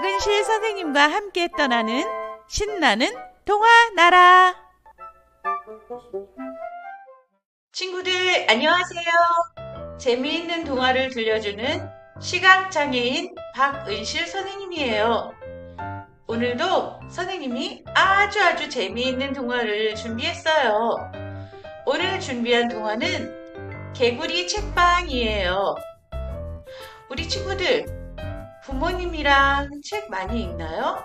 박은실 선생님과 함께 떠나는 신나는 동화 나라. 친구들 안녕하세요. 재미있는 동화를 들려주는 시각장애인 박은실 선생님이에요. 오늘도 선생님이 아주 재미있는 동화를 준비했어요. 오늘 준비한 동화는 개구리 책방이에요. 우리 친구들 부모님이랑 책 많이 읽나요?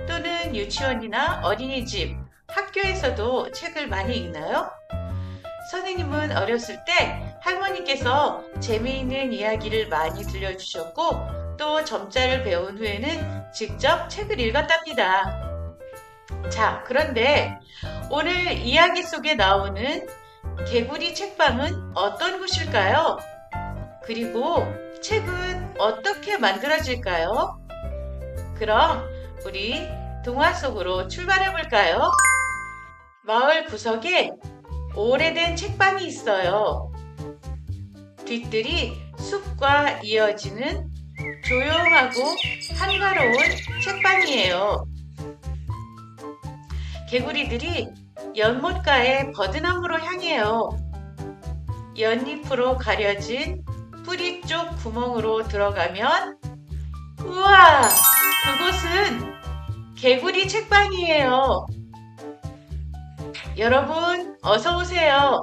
또는 유치원이나 어린이집, 학교에서도 책을 많이 읽나요? 선생님은 어렸을 때 할머니께서 재미있는 이야기를 많이 들려주셨고 또 점자를 배운 후에는 직접 책을 읽었답니다. 자, 그런데 오늘 이야기 속에 나오는 개구리 책방은 어떤 곳일까요? 그리고 책은 어떻게 만들어질까요? 그럼 우리 동화 속으로 출발해 볼까요? 마을 구석에 오래된 책방이 있어요. 뒤뜰이 숲과 이어지는 조용하고 한가로운 책방이에요. 개구리들이 연못가의 버드나무로 향해요. 연잎으로 가려진 뿌리 쪽 구멍으로 들어가면 우와! 그곳은 개구리 책방이에요. 여러분 어서 오세요.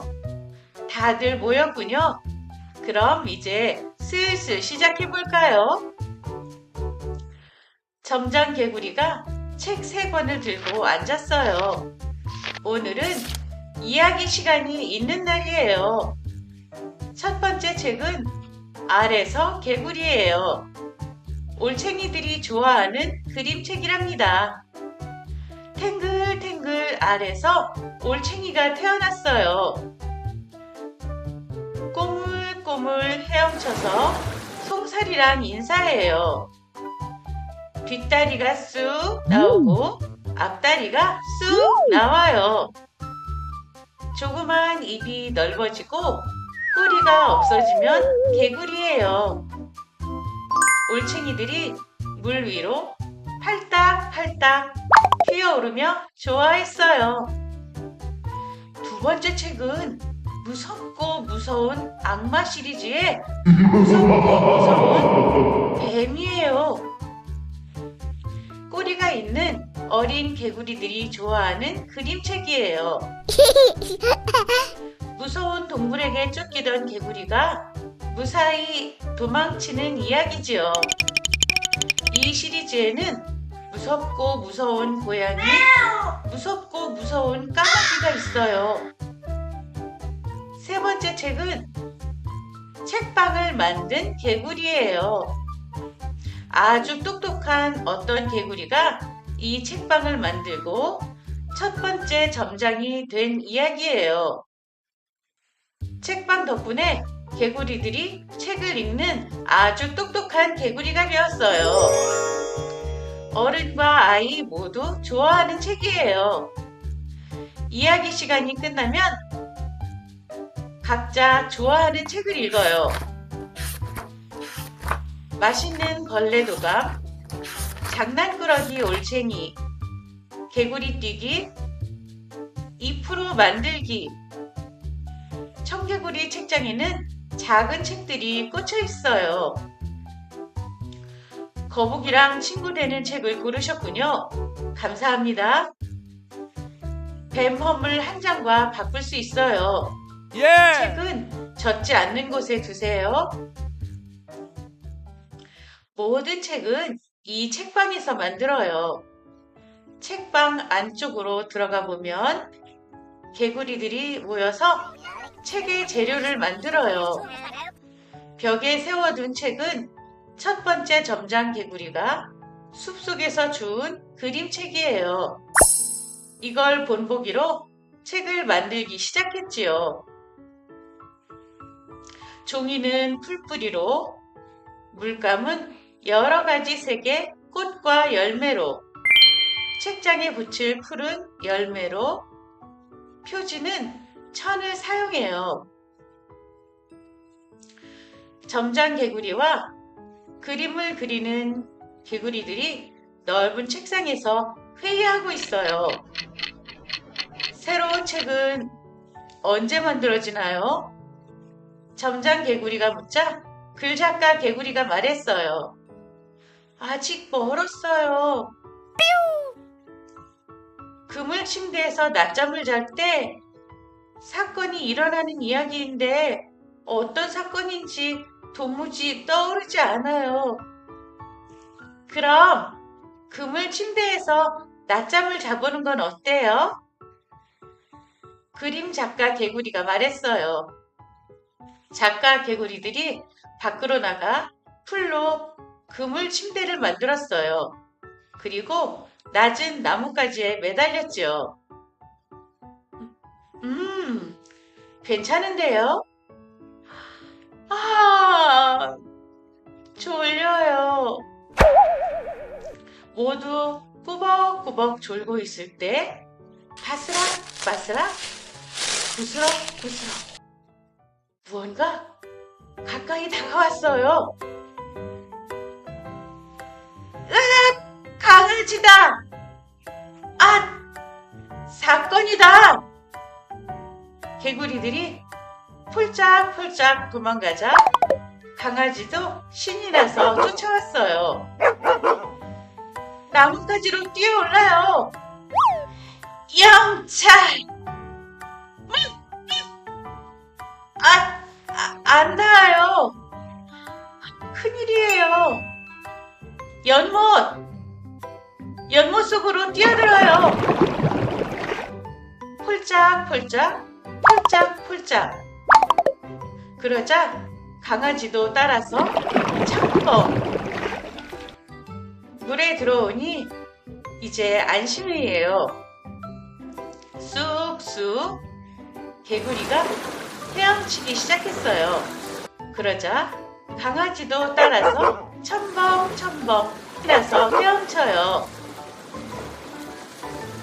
다들 모였군요. 그럼 이제 슬슬 시작해 볼까요? 점장 개구리가 책 3권을 들고 앉았어요. 오늘은 이야기 시간이 있는 날이에요. 첫 번째 책은 알에서 개구리예요. 올챙이들이 좋아하는 그림책이랍니다. 탱글탱글 알에서 올챙이가 태어났어요. 꼬물꼬물 헤엄쳐서 송사리랑 인사해요. 뒷다리가 쑥 나오고 앞다리가 쑥 나와요. 조그만 입이 넓어지고 꼬리가 없어지면 개구리예요. 올챙이들이 물 위로 팔딱팔딱 튀어오르며 좋아했어요. 두 번째 책은 무섭고 무서운 악마 시리즈의 무섭고 무서운 뱀이에요. 꼬리가 있는 어린 개구리들이 좋아하는 그림책이에요. 무서운 동물에게 쫓기던 개구리가 무사히 도망치는 이야기지요. 이 시리즈에는 무섭고 무서운 고양이, 무섭고 무서운 까마귀가 있어요. 세 번째 책은 책방을 만든 개구리예요. 아주 똑똑한 어떤 개구리가 이 책방을 만들고 첫 번째 점장이 된 이야기예요. 책방 덕분에 개구리들이 책을 읽는 아주 똑똑한 개구리가 되었어요. 어른과 아이 모두 좋아하는 책이에요. 이야기 시간이 끝나면 각자 좋아하는 책을 읽어요. 맛있는 벌레 도감, 장난꾸러기 올챙이, 개구리 뛰기, 잎으로 만들기. 청개구리 책장에는 작은 책들이 꽂혀 있어요. 거북이랑 친구 되는 책을 고르셨군요. 감사합니다. 뱀 허물 한 장과 바꿀 수 있어요. 책은 젖지 않는 곳에 두세요. 모든 책은 이 책방에서 만들어요. 책방 안쪽으로 들어가 보면 개구리들이 모여서 책의 재료를 만들어요. 벽에 세워둔 책은 첫 번째 점장 개구리가 숲속에서 주운 그림책이에요. 이걸 본보기로 책을 만들기 시작했지요. 종이는 풀뿌리로, 물감은 여러 가지 색의 꽃과 열매로, 책장에 붙일 풀은 열매로, 표지는 천을 사용해요. 점장 개구리와 그림을 그리는 개구리들이 넓은 책상에서 회의하고 있어요. 새로운 책은 언제 만들어지나요? 점장 개구리가 묻자 글작가 개구리가 말했어요. 아직 멀었어요. 그물 침대에서 낮잠을 잘 때 사건이 일어나는 이야기인데 어떤 사건인지 도무지 떠오르지 않아요. 그럼 그물 침대에서 낮잠을 자보는 건 어때요? 그림 작가 개구리가 말했어요. 작가 개구리들이 밖으로 나가 풀로 그물 침대를 만들었어요. 그리고 낮은 나뭇가지에 매달렸죠. 괜찮은데요? 아, 졸려요. 모두 꾸벅꾸벅 졸고 있을 때 바스락바스락, 구스럭구스럭 무언가 가까이 다가왔어요. 으악! 강아지다! 아! 사건이다! 개구리들이 폴짝폴짝 도망가자 강아지도 신이 나서 쫓아왔어요. 나뭇가지로 뛰어올라요. 영찰! 안 닿아요. 큰일이에요. 연못 속으로 뛰어들어요. 폴짝폴짝, 폴짝폴짝. 그러자 강아지도 따라서 첨벙. 물에 들어오니 이제 안심이에요. 쑥쑥 개구리가 헤엄치기 시작했어요. 그러자 강아지도 따라서 첨벙첨벙 뛰어서 헤엄쳐요.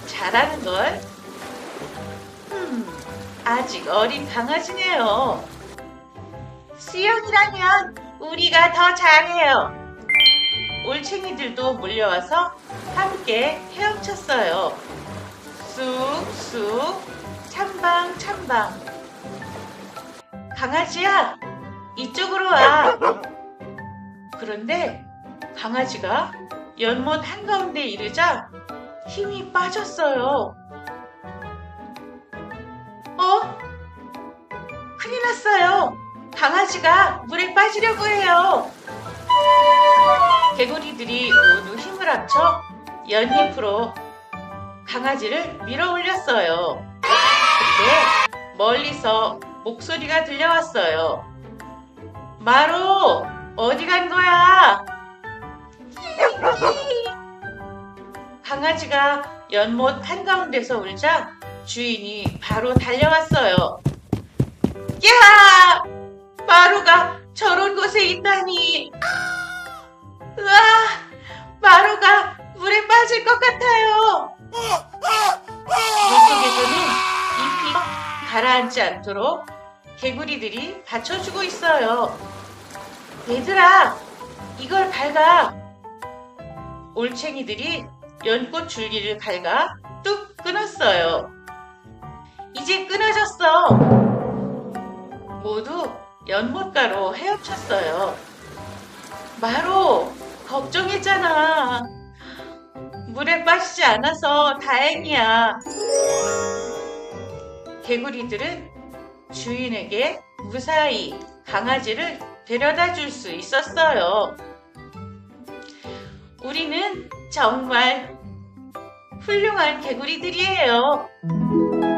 잘하는걸? 아직 어린 강아지네요. 수영이라면 우리가 더 잘해요. 올챙이들도 몰려와서 함께 헤엄쳤어요. 쑥쑥 참방참방. 강아지야, 이쪽으로 와. 그런데 강아지가 연못 한가운데 이르자 힘이 빠졌어요. 큰일 났어요. 강아지가 물에 빠지려고 해요. 개구리들이 모두 힘을 합쳐 연잎으로 강아지를 밀어 올렸어요. 그때 멀리서 목소리가 들려왔어요. 마로, 어디 간 거야? 강아지가 연못 한가운데서 울자 주인이 바로 달려왔어요. 야! 마로가 저런 곳에 있다니. 으아! 마로가 물에 빠질 것 같아요. 물속에서는 잎이 가라앉지 않도록 개구리들이 받쳐주고 있어요. 얘들아, 이걸 갉아. 올챙이들이 연꽃 줄기를 갉아 뚝 끊었어요. 이제 끊어졌어. 모두 연못가로 헤엄쳤어요. 마로, 걱정했잖아. 물에 빠지지 않아서 다행이야. 개구리들은 주인에게 무사히 강아지를 데려다 줄 수 있었어요. 우리는 정말 훌륭한 개구리들이에요.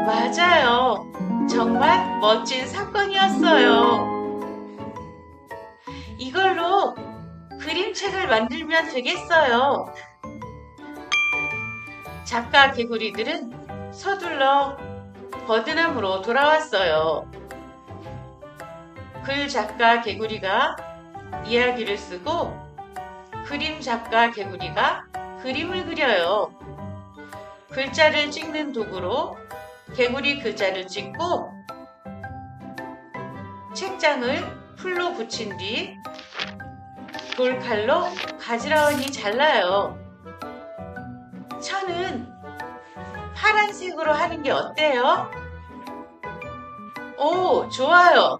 맞아요. 정말 멋진 사건이었어요. 이걸로 그림책을 만들면 되겠어요. 작가 개구리들은 서둘러 버드나무로 돌아왔어요. 글 작가 개구리가 이야기를 쓰고 그림 작가 개구리가 그림을 그려요. 글자를 찍는 도구로 개구리 글자를 찍고 책장을 풀로 붙인 뒤 돌칼로 가지런히 잘라요. 천은 파란색으로 하는 게 어때요? 오, 좋아요.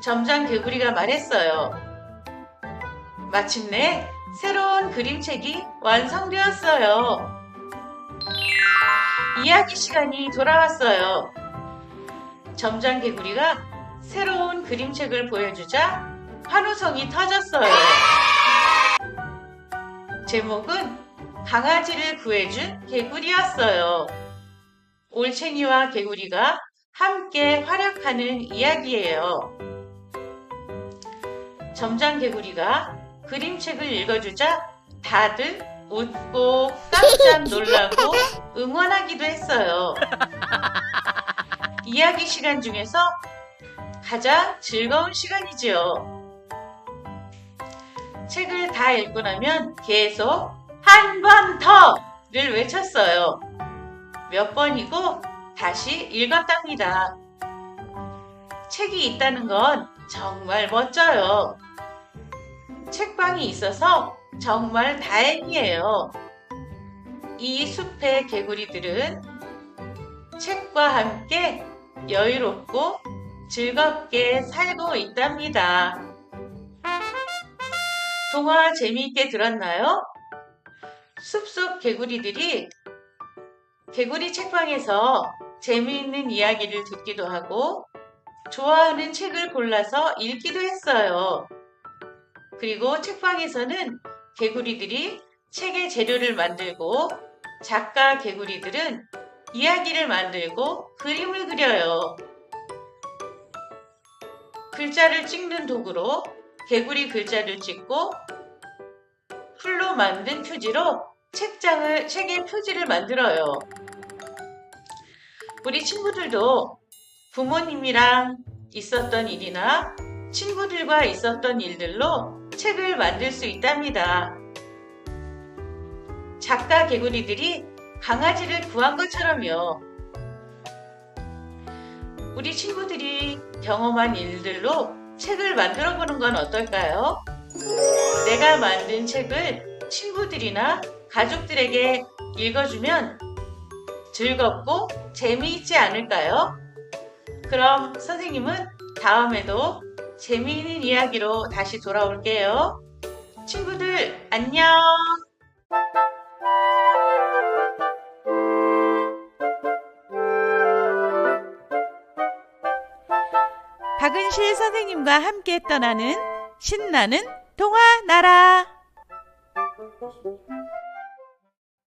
점장 개구리가 말했어요. 마침내 새로운 그림책이 완성되었어요. 이야기 시간이 돌아왔어요. 점장 개구리가 새로운 그림책을 보여주자 환호성이 터졌어요. 제목은 강아지를 구해준 개구리였어요. 올챙이와 개구리가 함께 활약하는 이야기예요. 점장 개구리가 그림책을 읽어주자 다들 웃고 깜짝 놀라고 응원하기도 했어요. 이야기 시간 중에서 가장 즐거운 시간이지요. 책을 다 읽고 나면 계속 한 번 더를 외쳤어요. 몇 번이고 다시 읽었답니다. 책이 있다는 건 정말 멋져요. 책방이 있어서 정말 다행이에요. 이 숲의 개구리들은 책과 함께 여유롭고 즐겁게 살고 있답니다. 동화 재미있게 들었나요? 숲속 개구리들이 개구리 책방에서 재미있는 이야기를 듣기도 하고 좋아하는 책을 골라서 읽기도 했어요. 그리고 책방에서는 개구리들이 책의 재료를 만들고 작가 개구리들은 이야기를 만들고 그림을 그려요. 글자를 찍는 도구로 개구리 글자를 찍고 풀로 만든 표지로 책의 표지를 만들어요. 우리 친구들도 부모님이랑 있었던 일이나 친구들과 있었던 일들로 책을 만들 수 있답니다. 작가 개구리들이 강아지를 구한 것처럼요. 우리 친구들이 경험한 일들로 책을 만들어 보는 건 어떨까요? 내가 만든 책을 친구들이나 가족들에게 읽어주면 즐겁고 재미있지 않을까요? 그럼 선생님은 다음에도 재미있는 이야기로 다시 돌아올게요. 친구들 안녕! 박은실 선생님과 함께 떠나는 신나는 동화 나라.